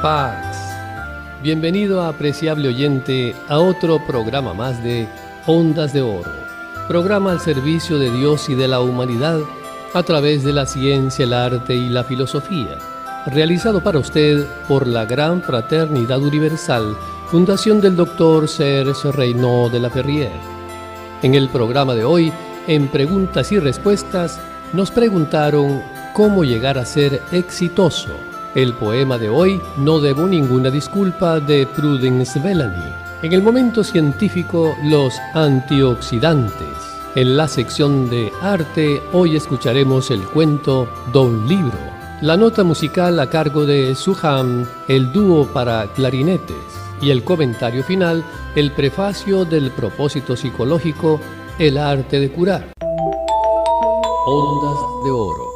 Pax. Bienvenido, apreciable oyente, a otro programa más de Ondas de Oro, programa al servicio de Dios y de la humanidad a través de la ciencia, el arte y la filosofía, realizado para usted por la Gran Fraternidad Universal, fundación del Dr. Serge Reynaud de la Ferrière. En el programa de hoy, en Preguntas y Respuestas, nos preguntaron cómo llegar a ser exitoso. El poema de hoy, No debo ninguna disculpa, de Prudence Bellamy. En el momento científico, los antioxidantes. En la sección de arte, hoy escucharemos el cuento Don Libro. La nota musical a cargo de Suham, el dúo para clarinetes. Y el comentario final, el prefacio del propósito psicológico, el arte de curar. Ondas de Oro.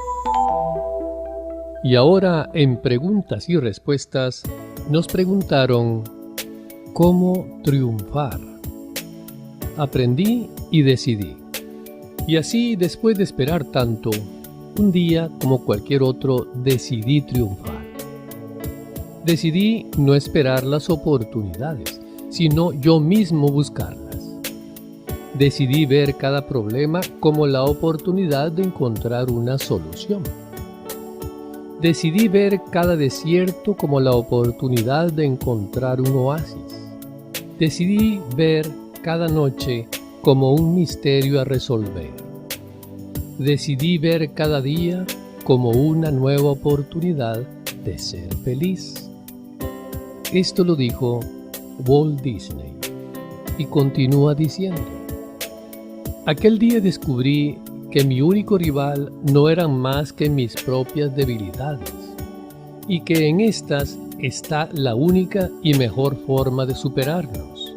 Y ahora, en Preguntas y Respuestas, nos preguntaron ¿cómo triunfar? Aprendí y decidí. Y así, después de esperar tanto, un día, como cualquier otro, decidí triunfar. Decidí no esperar las oportunidades, sino yo mismo buscarlas. Decidí ver cada problema como la oportunidad de encontrar una solución. Decidí ver cada desierto como la oportunidad de encontrar un oasis. Decidí ver cada noche como un misterio a resolver. Decidí ver cada día como una nueva oportunidad de ser feliz. Esto lo dijo Walt Disney y continúa diciendo: aquel día descubrí que mi único rival no eran más que mis propias debilidades, y que en estas está la única y mejor forma de superarnos.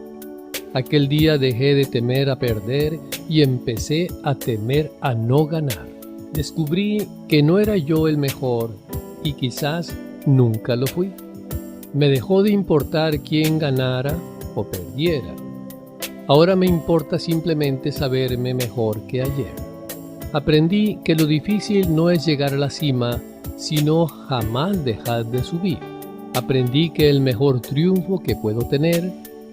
Aquel día dejé de temer a perder y empecé a temer a no ganar. Descubrí que no era yo el mejor y quizás nunca lo fui. Me dejó de importar quién ganara o perdiera. Ahora me importa simplemente saberme mejor que ayer. Aprendí que lo difícil no es llegar a la cima, sino jamás dejar de subir. Aprendí que el mejor triunfo que puedo tener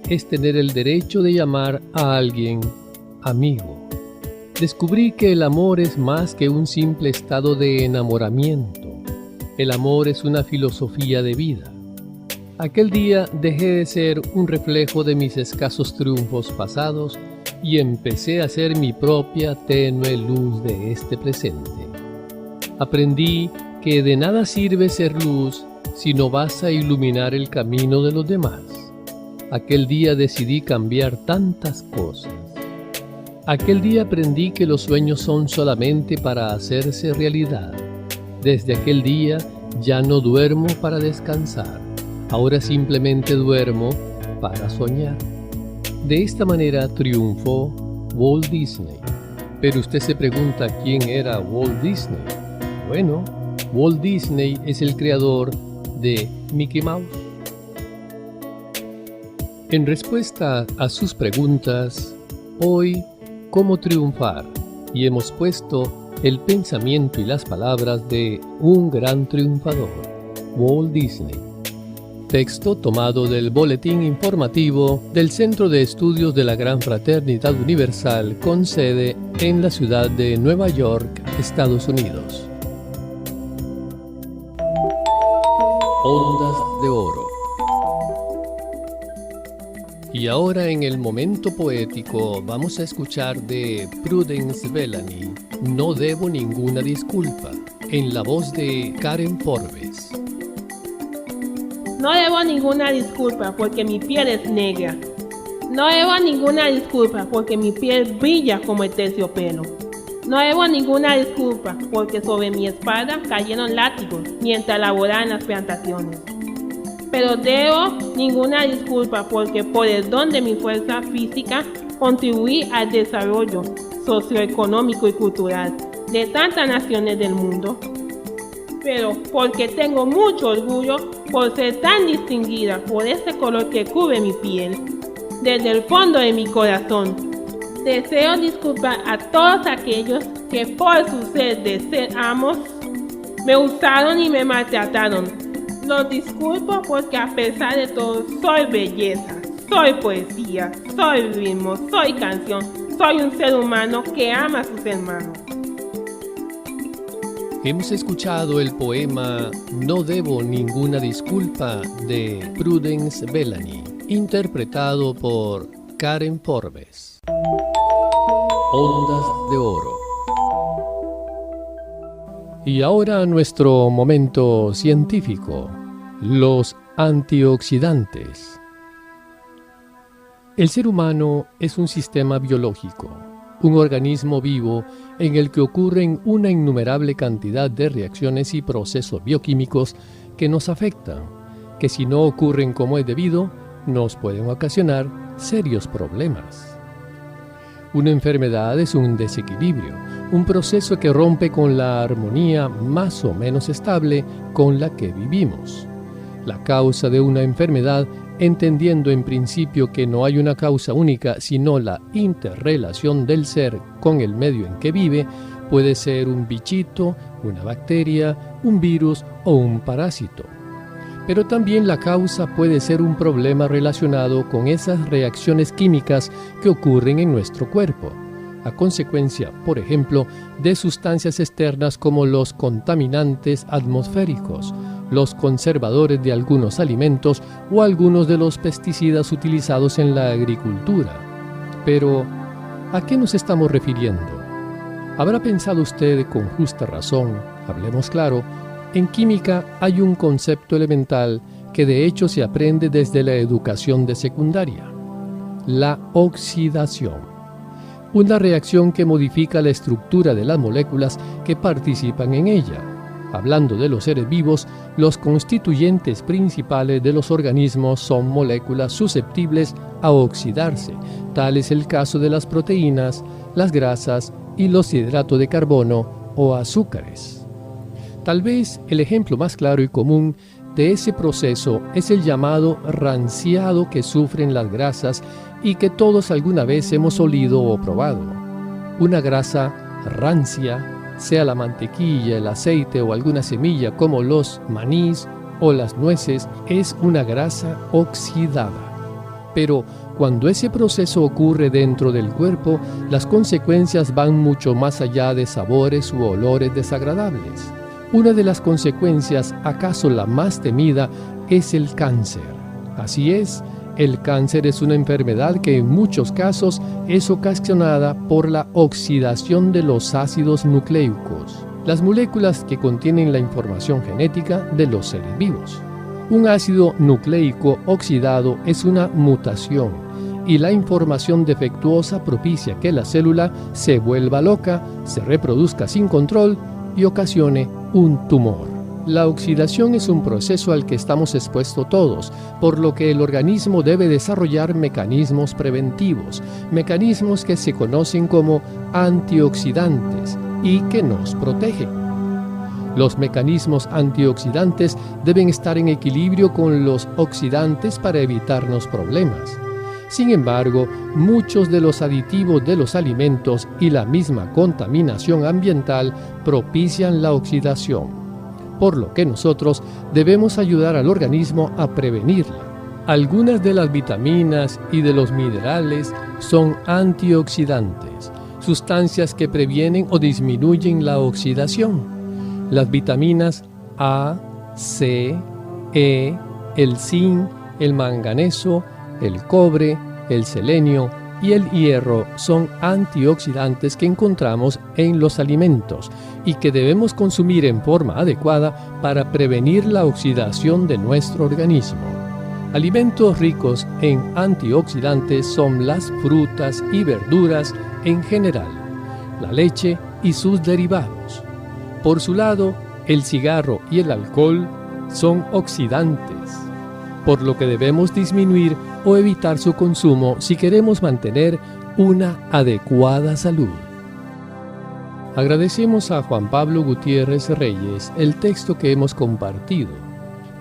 es tener el derecho de llamar a alguien amigo. Descubrí que el amor es más que un simple estado de enamoramiento. El amor es una filosofía de vida. Aquel día dejé de ser un reflejo de mis escasos triunfos pasados y empecé a ser mi propia tenue luz de este presente. Aprendí que de nada sirve ser luz si no vas a iluminar el camino de los demás. Aquel día decidí cambiar tantas cosas. Aquel día aprendí que los sueños son solamente para hacerse realidad. Desde aquel día ya no duermo para descansar. Ahora simplemente duermo para soñar. De esta manera triunfó Walt Disney. Pero usted se pregunta quién era Walt Disney. Bueno, Walt Disney es el creador de Mickey Mouse. En respuesta a sus preguntas, hoy, ¿cómo triunfar? Y hemos puesto el pensamiento y las palabras de un gran triunfador, Walt Disney. Texto tomado del Boletín Informativo del Centro de Estudios de la Gran Fraternidad Universal con sede en la ciudad de Nueva York, Estados Unidos. Ondas de Oro. Y ahora, en el momento poético, vamos a escuchar de Prudence Bellamy, No debo ninguna disculpa, en la voz de Karen Forbes. No debo ninguna disculpa porque mi piel es negra. No debo ninguna disculpa porque mi piel brilla como el terciopelo. No debo ninguna disculpa porque sobre mi espalda cayeron látigos mientras laboraba en las plantaciones. Pero debo ninguna disculpa porque por el don de mi fuerza física contribuí al desarrollo socioeconómico y cultural de tantas naciones del mundo. Pero porque tengo mucho orgullo por ser tan distinguida por ese color que cubre mi piel, desde el fondo de mi corazón, deseo disculpar a todos aquellos que por su sed de ser amos, me usaron y me maltrataron, Lo disculpo porque a pesar de todo soy belleza, soy poesía, soy ritmo, soy canción, soy un ser humano que ama a sus hermanos. Hemos escuchado el poema No debo ninguna disculpa de Prudence Bellamy, interpretado por Karen Forbes. Ondas de Oro. Y ahora nuestro momento científico, los antioxidantes. El ser humano es un sistema biológico, un organismo vivo en el que ocurren una innumerable cantidad de reacciones y procesos bioquímicos que nos afectan, que si no ocurren como es debido, nos pueden ocasionar serios problemas. Una enfermedad es un desequilibrio, un proceso que rompe con la armonía más o menos estable con la que vivimos. La causa de una enfermedad, entendiendo en principio que no hay una causa única, sino la interrelación del ser con el medio en que vive, puede ser un bichito, una bacteria, un virus o un parásito. Pero también la causa puede ser un problema relacionado con esas reacciones químicas que ocurren en nuestro cuerpo, a consecuencia, por ejemplo, de sustancias externas como los contaminantes atmosféricos, los conservadores de algunos alimentos o algunos de los pesticidas utilizados en la agricultura. Pero, ¿a qué nos estamos refiriendo? ¿Habrá pensado usted con justa razón, hablemos claro, en química hay un concepto elemental que de hecho se aprende desde la educación de secundaria: la oxidación. Una reacción que modifica la estructura de las moléculas que participan en ella. Hablando de los seres vivos, los constituyentes principales de los organismos son moléculas susceptibles a oxidarse. Tal es el caso de las proteínas, las grasas y los hidratos de carbono o azúcares. Tal vez el ejemplo más claro y común de ese proceso es el llamado ranciado que sufren las grasas y que todos alguna vez hemos olido o probado. Una grasa rancia, sea la mantequilla, el aceite o alguna semilla como los manís o las nueces, es una grasa oxidada. Pero cuando ese proceso ocurre dentro del cuerpo, las consecuencias van mucho más allá de sabores u olores desagradables. Una de las consecuencias, acaso la más temida, es el cáncer. Así es, el cáncer es una enfermedad que en muchos casos es ocasionada por la oxidación de los ácidos nucleicos, las moléculas que contienen la información genética de los seres vivos. Un ácido nucleico oxidado es una mutación y la información defectuosa propicia que la célula se vuelva loca, se reproduzca sin control y ocasione un tumor. La oxidación es un proceso al que estamos expuestos todos, por lo que el organismo debe desarrollar mecanismos preventivos, mecanismos que se conocen como antioxidantes y que nos protegen. Los mecanismos antioxidantes deben estar en equilibrio con los oxidantes para evitarnos problemas. Sin embargo, muchos de los aditivos de los alimentos y la misma contaminación ambiental propician la oxidación, por lo que nosotros debemos ayudar al organismo a prevenirla. Algunas de las vitaminas y de los minerales son antioxidantes, sustancias que previenen o disminuyen la oxidación. Las vitaminas A, C, E, el zinc, el manganeso, el cobre, el selenio y el hierro son antioxidantes que encontramos en los alimentos y que debemos consumir en forma adecuada para prevenir la oxidación de nuestro organismo. Alimentos ricos en antioxidantes son las frutas y verduras en general, la leche y sus derivados. Por su lado, el cigarro y el alcohol son oxidantes, por lo que debemos disminuir o evitar su consumo si queremos mantener una adecuada salud. Agradecemos a Juan Pablo Gutiérrez Reyes el texto que hemos compartido,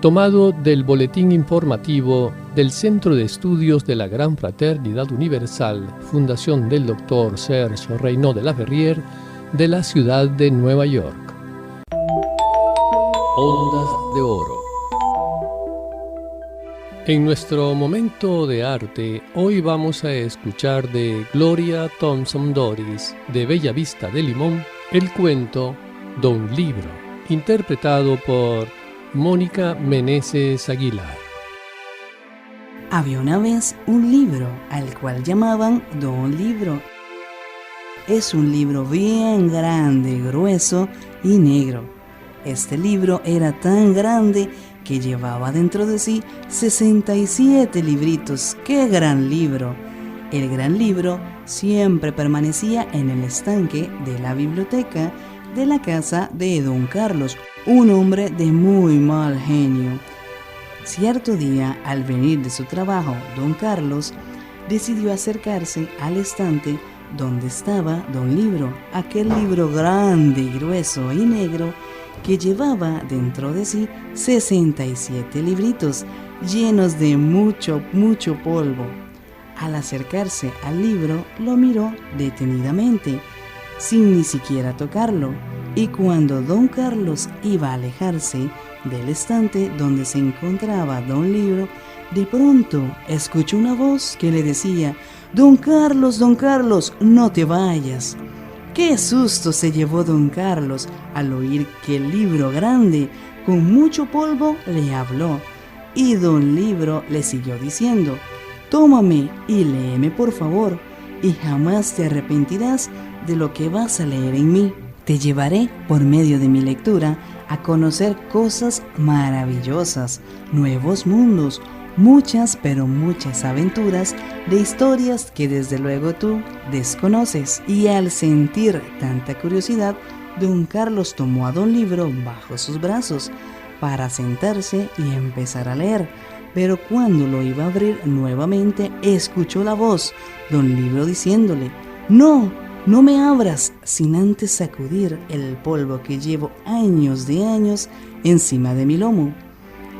tomado del Boletín Informativo del Centro de Estudios de la Gran Fraternidad Universal, Fundación del Dr. Serge Reynaud de la Verrière, de la ciudad de Nueva York. Ondas de Oro. En nuestro momento de arte, hoy vamos a escuchar de Gloria Thompson Doris, de Bella Vista de Limón, el cuento Don Libro, interpretado por Mónica Meneses Aguilar. Había una vez un libro al cual llamaban Don Libro. Es un libro bien grande, grueso y negro. Este libro era tan grande que llevaba dentro de sí 67 libritos. ¡Qué gran libro! El gran libro siempre permanecía en el estanque de la biblioteca de la casa de Don Carlos, un hombre de muy mal genio. Cierto día, al venir de su trabajo, Don Carlos decidió acercarse al estante donde estaba Don Libro, aquel libro grande y grueso y negro que llevaba dentro de sí 67 libritos llenos de mucho polvo. Al acercarse al libro, lo miró detenidamente, sin ni siquiera tocarlo, y cuando Don Carlos iba a alejarse del estante donde se encontraba Don Libro, de pronto escuchó una voz que le decía: Don Carlos, no te vayas. ¡Qué susto se llevó Don Carlos al oír que el libro grande, con mucho polvo, le habló! Y Don Libro le siguió diciendo: tómame y léeme por favor, y jamás te arrepentirás de lo que vas a leer en mí. Te llevaré por medio de mi lectura a conocer cosas maravillosas, nuevos mundos, muchas pero muchas aventuras de historias que desde luego tú desconoces. Y al sentir tanta curiosidad, Don Carlos tomó a Don Libro bajo sus brazos para sentarse y empezar a leer. Pero cuando lo iba a abrir nuevamente, escuchó la voz Don Libro diciéndole: no me abras sin antes sacudir el polvo que llevo años de años encima de mi lomo.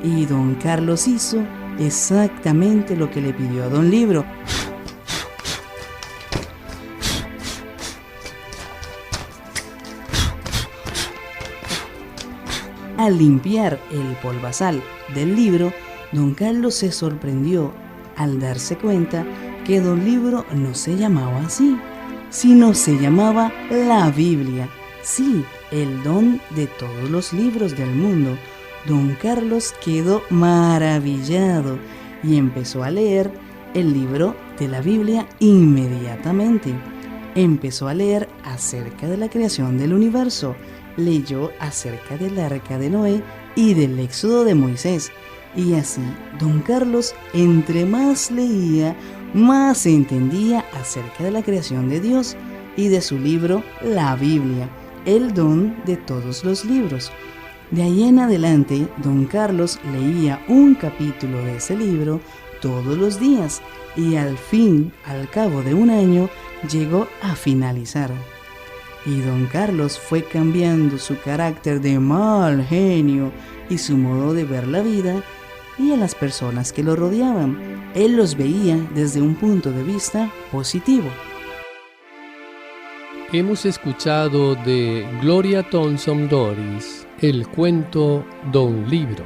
Y Don Carlos hizo exactamente lo que le pidió a Don Libro. Al limpiar el polvazal del libro, Don Carlos se sorprendió al darse cuenta que Don Libro no se llamaba así, sino se llamaba la Biblia. Sí, el don de todos los libros del mundo. Don Carlos quedó maravillado y empezó a leer el libro de la Biblia inmediatamente. Empezó a leer acerca de la creación del universo, leyó acerca del arca de Noé y del éxodo de Moisés. Y así, Don Carlos, entre más leía, más entendía acerca de la creación de Dios y de su libro, la Biblia, el don de todos los libros. De ahí en adelante, Don Carlos leía un capítulo de ese libro todos los días y al cabo de un año, llegó a finalizar. Y Don Carlos fue cambiando su carácter de mal genio y su modo de ver la vida y a las personas que lo rodeaban. Él los veía desde un punto de vista positivo. Hemos escuchado de Gloria Thompson Doris el cuento Don Libro,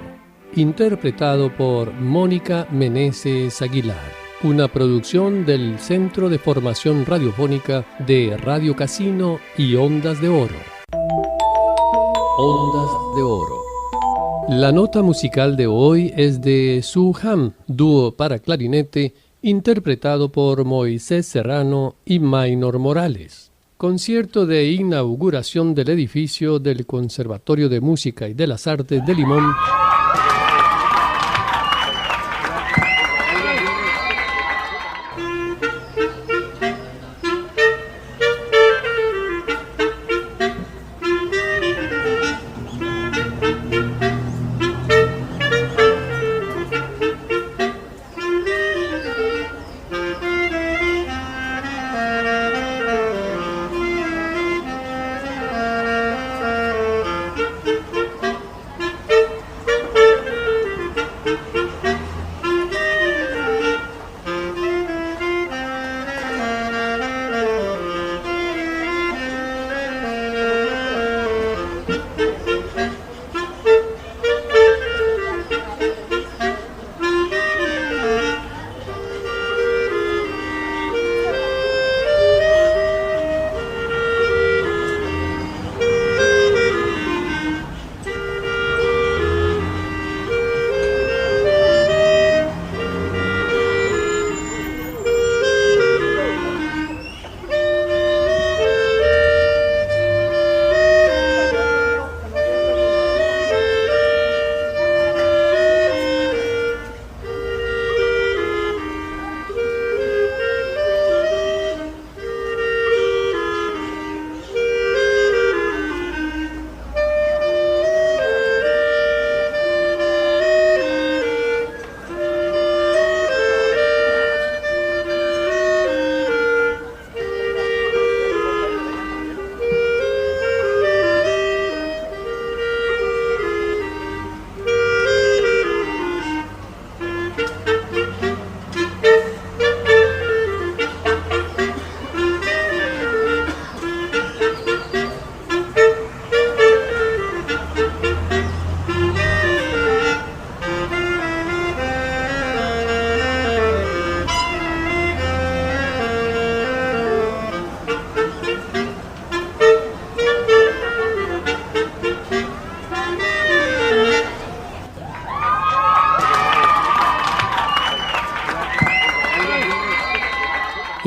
interpretado por Mónica Meneses Aguilar, una producción del Centro de Formación Radiofónica de Radio Casino y Ondas de Oro. Ondas de Oro. La nota musical de hoy es de Su Ham, dúo para clarinete, interpretado por Moisés Serrano y Maynor Morales. Concierto de inauguración del edificio del Conservatorio de Música y de las Artes de Limón.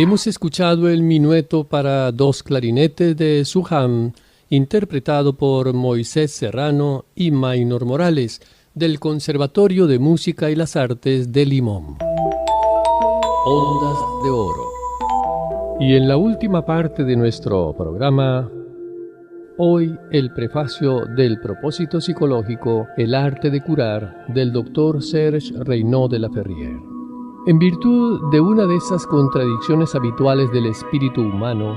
Hemos escuchado el minueto para dos clarinetes de Suham, interpretado por Moisés Serrano y Maynor Morales, del Conservatorio de Música y las Artes de Limón. Ondas de Oro. Y en la última parte de nuestro programa, hoy el prefacio del propósito psicológico, El arte de curar, del Dr. Serge Reynaud de la Ferrière. En virtud de una de esas contradicciones habituales del espíritu humano,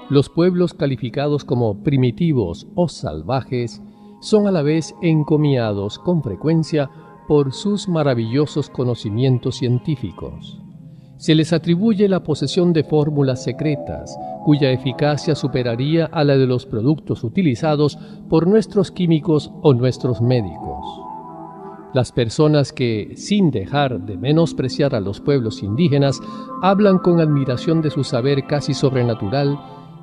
los pueblos calificados como primitivos o salvajes son a la vez encomiados con frecuencia por sus maravillosos conocimientos científicos. Se les atribuye la posesión de fórmulas secretas, cuya eficacia superaría a la de los productos utilizados por nuestros químicos o nuestros médicos. Las personas que, sin dejar de menospreciar a los pueblos indígenas, hablan con admiración de su saber casi sobrenatural,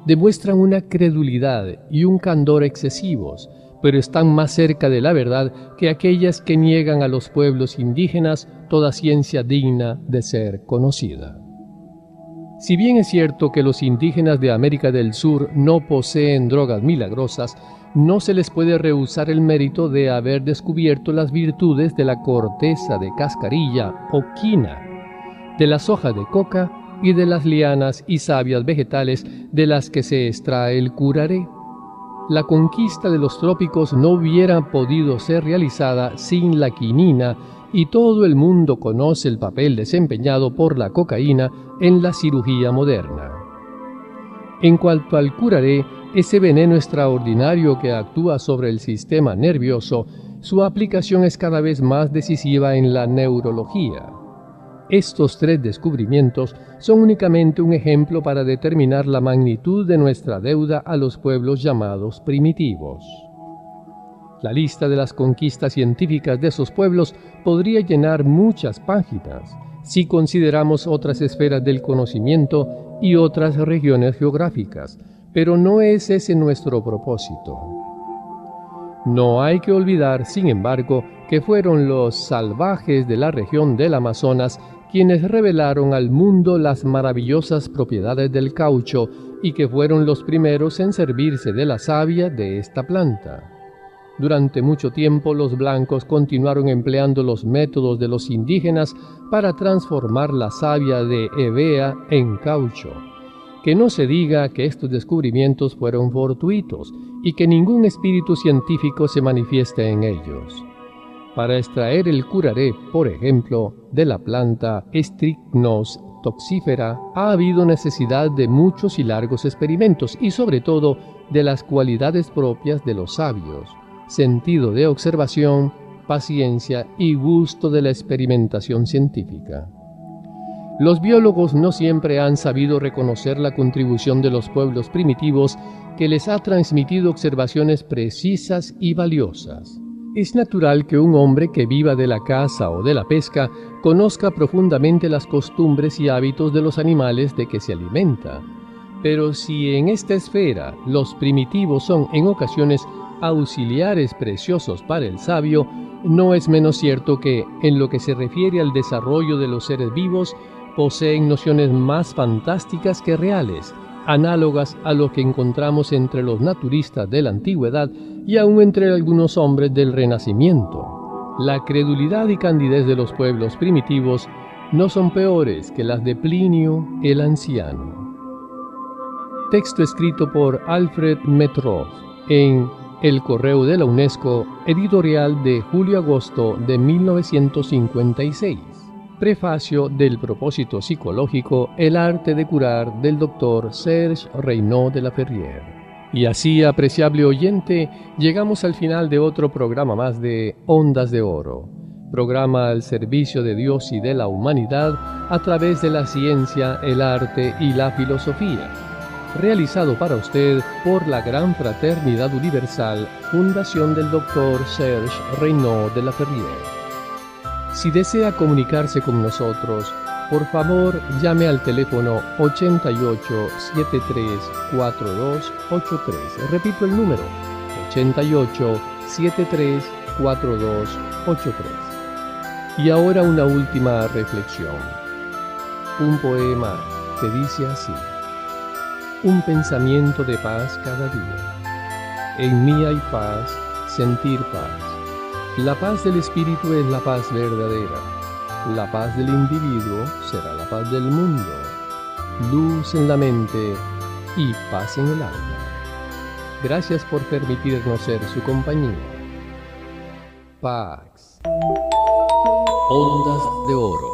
demuestran una credulidad y un candor excesivos, pero están más cerca de la verdad que aquellas que niegan a los pueblos indígenas toda ciencia digna de ser conocida. Si bien es cierto que los indígenas de América del Sur no poseen drogas milagrosas, no se les puede rehusar el mérito de haber descubierto las virtudes de la corteza de cascarilla o quina, de las hojas de coca y de las lianas y sabias vegetales de las que se extrae el curaré. La conquista de los trópicos no hubiera podido ser realizada sin la quinina, y todo el mundo conoce el papel desempeñado por la cocaína en la cirugía moderna. En cuanto al curaré, ese veneno extraordinario que actúa sobre el sistema nervioso, su aplicación es cada vez más decisiva en la neurología. Estos tres descubrimientos son únicamente un ejemplo para determinar la magnitud de nuestra deuda a los pueblos llamados primitivos. La lista de las conquistas científicas de esos pueblos podría llenar muchas páginas si consideramos otras esferas del conocimiento y otras regiones geográficas, pero no es ese nuestro propósito. No hay que olvidar, sin embargo, que fueron los salvajes de la región del Amazonas quienes revelaron al mundo las maravillosas propiedades del caucho y que fueron los primeros en servirse de la savia de esta planta. Durante mucho tiempo los blancos continuaron empleando los métodos de los indígenas para transformar la savia de hevea en caucho. Que no se diga que estos descubrimientos fueron fortuitos y que ningún espíritu científico se manifieste en ellos. Para extraer el curaré, por ejemplo, de la planta Strychnos toxífera, ha habido necesidad de muchos y largos experimentos y sobre todo de las cualidades propias de los sabios, sentido de observación, paciencia y gusto de la experimentación científica. Los biólogos no siempre han sabido reconocer la contribución de los pueblos primitivos que les ha transmitido observaciones precisas y valiosas. Es natural que un hombre que viva de la caza o de la pesca conozca profundamente las costumbres y hábitos de los animales de que se alimenta. Pero si en esta esfera los primitivos son en ocasiones auxiliares preciosos para el sabio, no es menos cierto que, en lo que se refiere al desarrollo de los seres vivos, poseen nociones más fantásticas que reales, análogas a lo que encontramos entre los naturistas de la antigüedad y aún entre algunos hombres del Renacimiento. La credulidad y candidez de los pueblos primitivos no son peores que las de Plinio el Anciano. Texto escrito por Alfred Metroz en El Correo de la UNESCO, editorial de julio-agosto de 1956. Prefacio del propósito psicológico, El arte de curar, del Dr. Serge Reynaud de la Ferrière. Y así, apreciable oyente, llegamos al final de otro programa más de Ondas de Oro, programa al servicio de Dios y de la humanidad a través de la ciencia, el arte y la filosofía, realizado para usted por la Gran Fraternidad Universal, Fundación del Dr. Serge Reynaud de la Ferrière. Si desea comunicarse con nosotros, por favor llame al teléfono 88-73-4283. Repito el número, 88-73-4283. Y ahora una última reflexión. Un poema que dice así: un pensamiento de paz cada día. En mí hay paz, sentir paz. La paz del espíritu es la paz verdadera. La paz del individuo será la paz del mundo. Luz en la mente y paz en el alma. Gracias por permitirnos ser su compañía. Pax. Ondas de Oro.